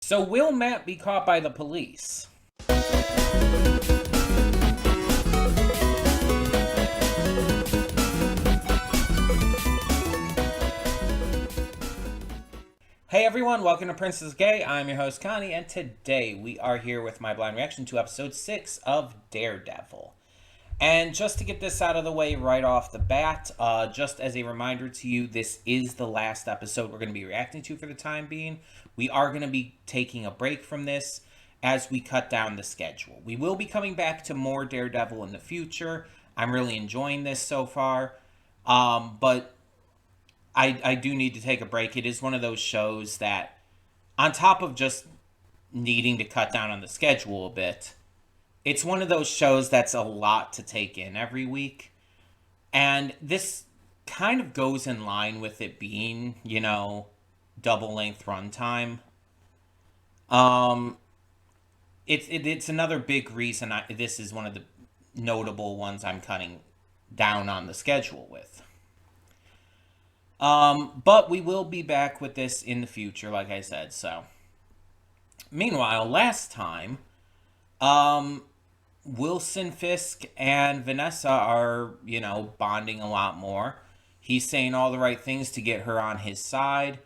So will Matt be caught by the police? Hey everyone, welcome to Princess Gay. I'm your host Connie, and today we are here with my blind reaction to episode 6 of Daredevil. And just to get this out of the way right off the bat, just as a reminder to you, this is the last episode we're going to be reacting to for the time being. We are going to be taking a break from this as we cut down the schedule. We will be coming back to more Daredevil in the future. I'm really enjoying this so far. But I do need to take a break. It is one of those shows that, on top of just needing to cut down on the schedule a bit, it's one of those shows that's a lot to take in every week. And this kind of goes in line with it being, double length runtime. Um, it's another big reason this is one of the notable ones I'm cutting down on the schedule with. But we will be back with this in the future, like I said. So, meanwhile, last time, Wilson Fisk and Vanessa are, bonding a lot more. He's saying all the right things to get her on his side,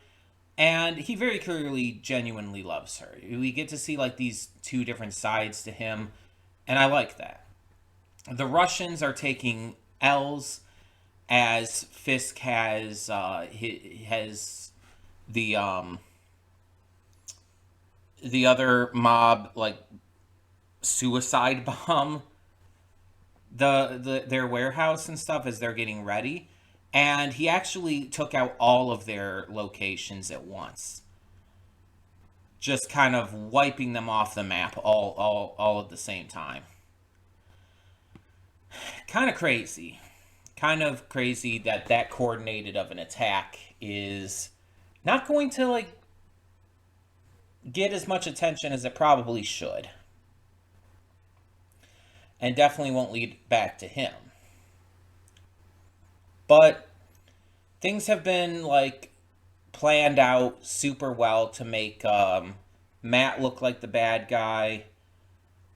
and he very clearly, genuinely loves her. We get to see, these two different sides to him, and I like that. The Russians are taking L's as Fisk has the other mob suicide bomb their warehouse and stuff as they're getting ready, and he actually took out all of their locations at once, just kind of wiping them off the map all at the same time. Kind of crazy. That coordinated of an attack is not going to get as much attention as it probably should, and definitely won't lead back to him. But things have been planned out super well to make Matt look like the bad guy,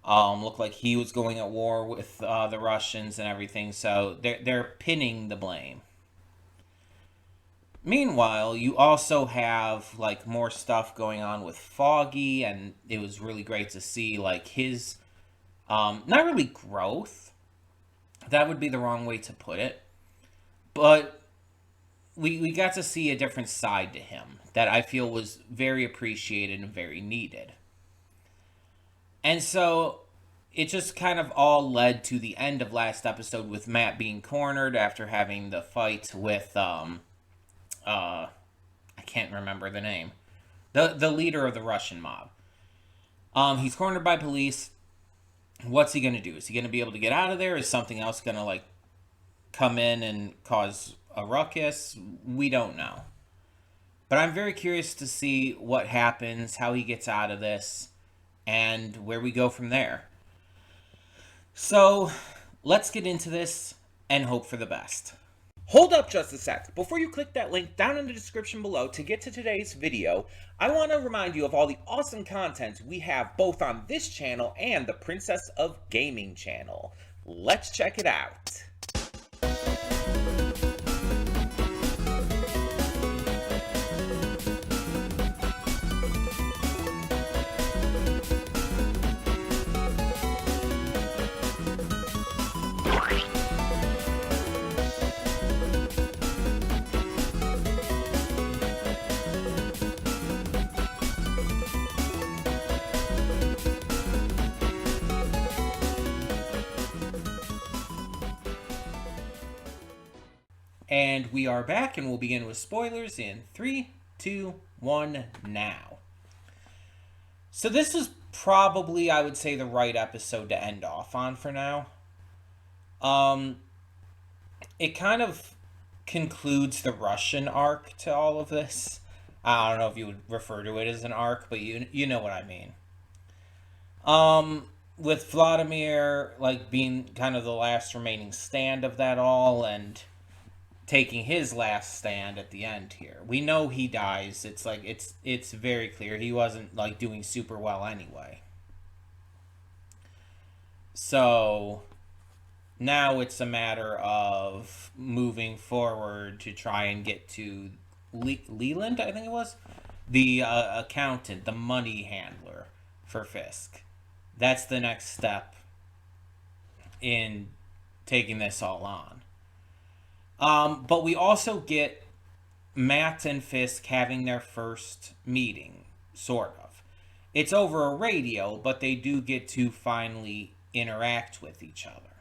look like he was going at war with the Russians and everything. So they're pinning the blame. Meanwhile, you also have more stuff going on with Foggy, and it was really great to see his not really growth. That would be the wrong way to put it, but we got to see a different side to him that I feel was very appreciated and very needed. And so it just kind of all led to the end of last episode with Matt being cornered after having the fight with I can't remember the name. The leader of the Russian mob. He's cornered by police. What's he going to do? Is he going to be able to get out of there? Is something else going to come in and cause a ruckus? We don't know. But I'm very curious to see what happens, how he gets out of this, and where we go from there. So, let's get into this and hope for the best. Hold up just a sec. Before you click that link down in the description below to get to today's video, I want to remind you of all the awesome content we have both on this channel and the Princess of Gaming channel. Let's check it out. And we are back, and we'll begin with spoilers in 3, 2, 1, now. So this is probably, I would say, the right episode to end off on for now. It kind of concludes the Russian arc to all of this. I don't know if you would refer to it as an arc, but you know what I mean. With Vladimir being kind of the last remaining stand of that all, and taking his last stand at the end here. We know he dies. It's like it's very clear he wasn't like doing super well anyway. So now it's a matter of moving forward to try and get to Leland, I think it was, the accountant, the money handler for Fisk. That's the next step in taking this all on. But we also get Matt and Fisk having their first meeting, sort of. It's over a radio, but they do get to finally interact with each other.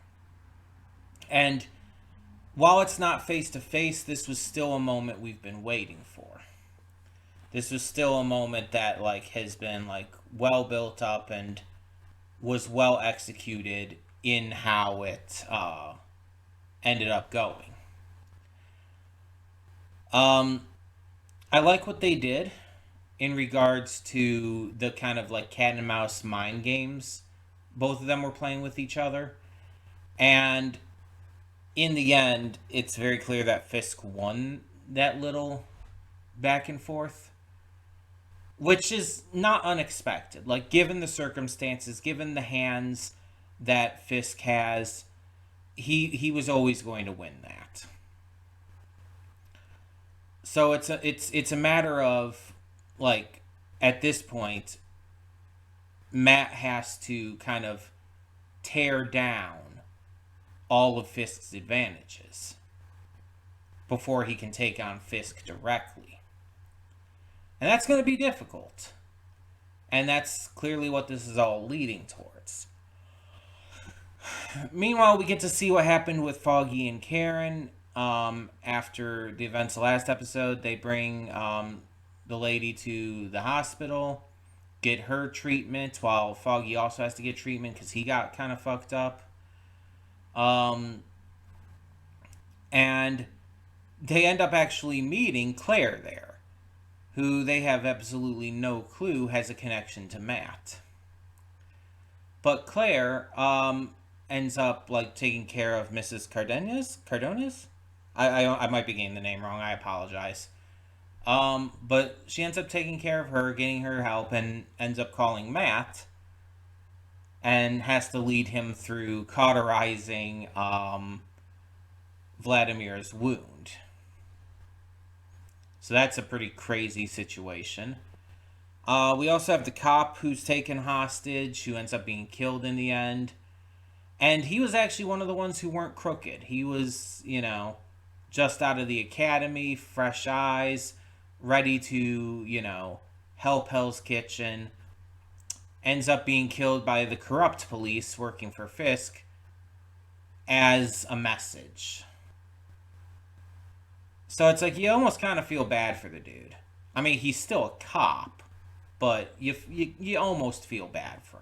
And while it's not face to face, this was still a moment we've been waiting for. This was still a moment that like has been like well built up and was well executed in how it ended up going. I like what they did in regards to the kind of like cat and mouse mind games both of them were playing with each other. And in the end, it's very clear that Fisk won that little back and forth, which is not unexpected. Like, given the circumstances, given the hands that Fisk has, he was always going to win that. So it's a matter of, like, at this point, Matt has to kind of tear down all of Fisk's advantages before he can take on Fisk directly. And that's going to be difficult. And that's clearly what this is all leading towards. Meanwhile, we get to see what happened with Foggy and Karen. After the events of the last episode, they bring the lady to the hospital, get her treatment, while Foggy also has to get treatment because he got kind of fucked up. And they end up actually meeting Claire there, who they have absolutely no clue has a connection to Matt. But Claire ends up like taking care of Mrs. Cardones? I might be getting the name wrong. I apologize. But she ends up taking care of her, getting her help, and ends up calling Matt, and has to lead him through cauterizing Vladimir's wound. So that's a pretty crazy situation. We also have the cop who's taken hostage, who ends up being killed in the end. And he was actually one of the ones who weren't crooked. He was, just out of the academy, fresh eyes, ready to, help Hell's Kitchen. Ends up being killed by the corrupt police working for Fisk as a message. So it's like you almost kind of feel bad for the dude. I mean, he's still a cop, but you almost feel bad for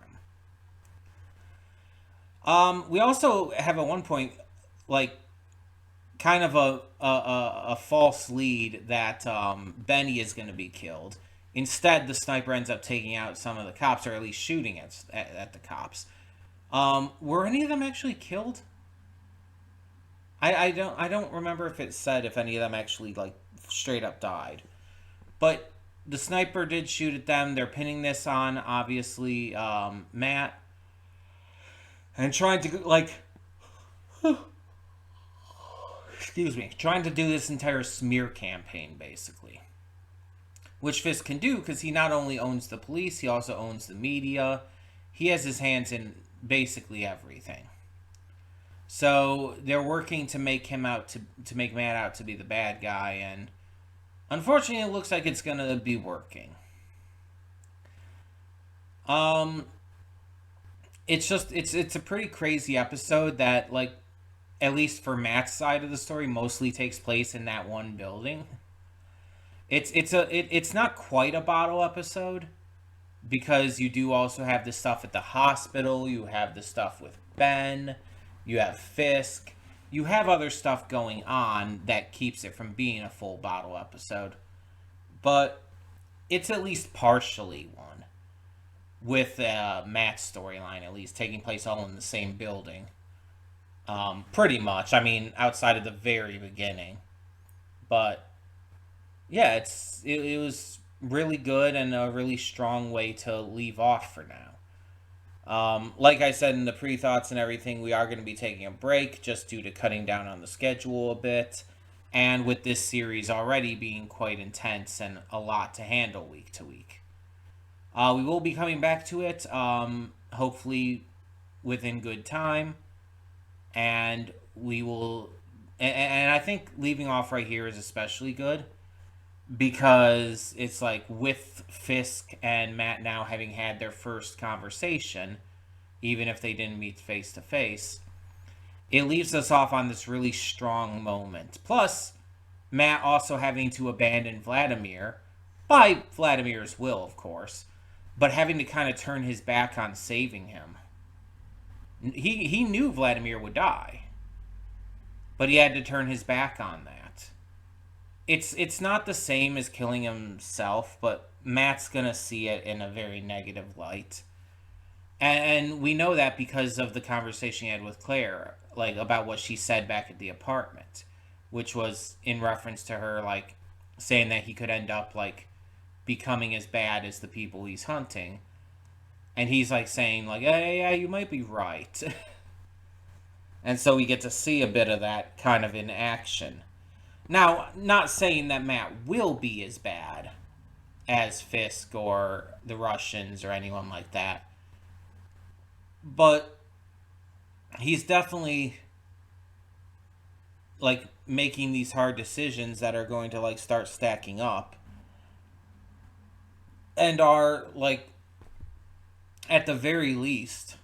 him. We also have at one point, like, kind of a false lead that Benny is going to be killed. Instead, the sniper ends up taking out some of the cops, or at least shooting at the cops. Were any of them actually killed? I don't remember if it said if any of them actually like straight up died. But the sniper did shoot at them. They're pinning this on, obviously, Matt. And trying to, like... excuse me. Trying to do this entire smear campaign, basically. Which Fisk can do, because he not only owns the police, he also owns the media. He has his hands in basically everything. So they're working to make him out to make Matt out to be the bad guy, and unfortunately it looks like it's gonna be working. It's a pretty crazy episode that, like, at least for Matt's side of the story, mostly takes place in that one building. It's not quite a bottle episode, because you do also have the stuff at the hospital, you have the stuff with Ben, you have Fisk, you have other stuff going on that keeps it from being a full bottle episode. But it's at least partially one, with Matt's storyline at least taking place all in the same building. Pretty much. I mean, outside of the very beginning. But yeah, it was really good and a really strong way to leave off for now. Like I said in the pre-thoughts and everything, we are going to be taking a break just due to cutting down on the schedule a bit, and with this series already being quite intense and a lot to handle week to week. We will be coming back to it, hopefully within good time, and we will. And I think leaving off right here is especially good because it's like with Fisk and Matt now having had their first conversation, even if they didn't meet face to face, it leaves us off on this really strong moment. Plus, Matt also having to abandon Vladimir, by Vladimir's will, of course, but having to kind of turn his back on saving him. He knew Vladimir would die, but he had to turn his back on that. It's not the same as killing himself, but Matt's gonna see it in a very negative light. And we know that because of the conversation he had with Claire, like about what she said back at the apartment, which was in reference to her like saying that he could end up like becoming as bad as the people he's hunting. And he's like saying like, yeah, you might be right. And so we get to see a bit of that kind of in action. Now, not saying that Matt will be as bad as Fisk or the Russians or anyone like that, but he's definitely like making these hard decisions that are going to like start stacking up and are like at the very least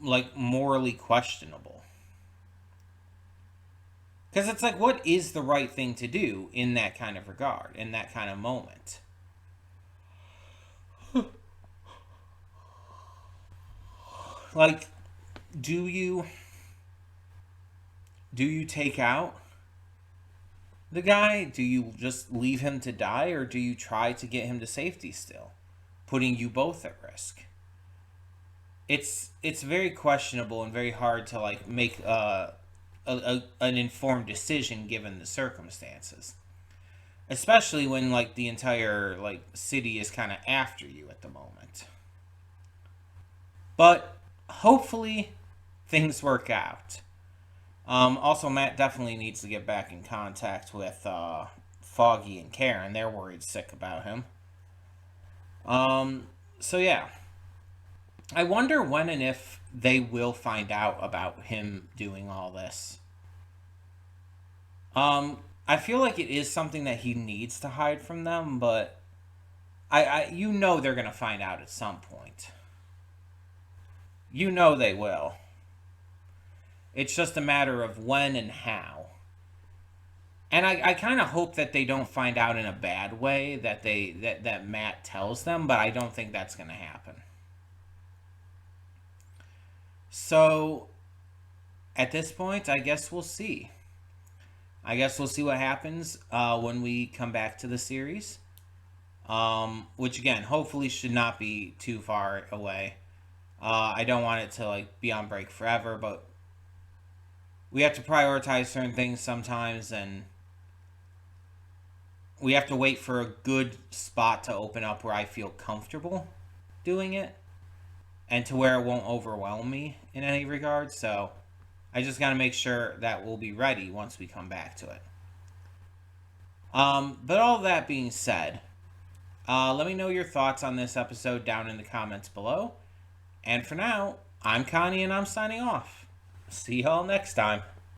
like morally questionable. Because it's like, what is the right thing to do in that kind of regard, in that kind of moment? Like, do you take out the guy? Do you just leave him to die, or do you try to get him to safety still, putting you both at risk? It's very questionable and very hard to like make an informed decision given the circumstances, especially when like the entire like city is kind of after you at the moment. But hopefully things work out. Also, Matt definitely needs to get back in contact with Foggy and Karen. They're worried sick about him. So yeah, I wonder when and if they will find out about him doing all this. I feel like it is something that he needs to hide from them, but you know they're gonna find out at some point. You know they will. It's just a matter of when and how. And I kind of hope that they don't find out in a bad way, that Matt tells them, but I don't think that's gonna happen. So, at this point, I guess we'll see. I guess we'll see what happens when we come back to the series. Which, again, hopefully should not be too far away. I don't want it to like be on break forever, but we have to prioritize certain things sometimes, and we have to wait for a good spot to open up where I feel comfortable doing it, and to where it won't overwhelm me in any regard. So I just got to make sure that we'll be ready once we come back to it. But all that being said, let me know your thoughts on this episode down in the comments below. And for now, I'm Connie and I'm signing off. See y'all next time.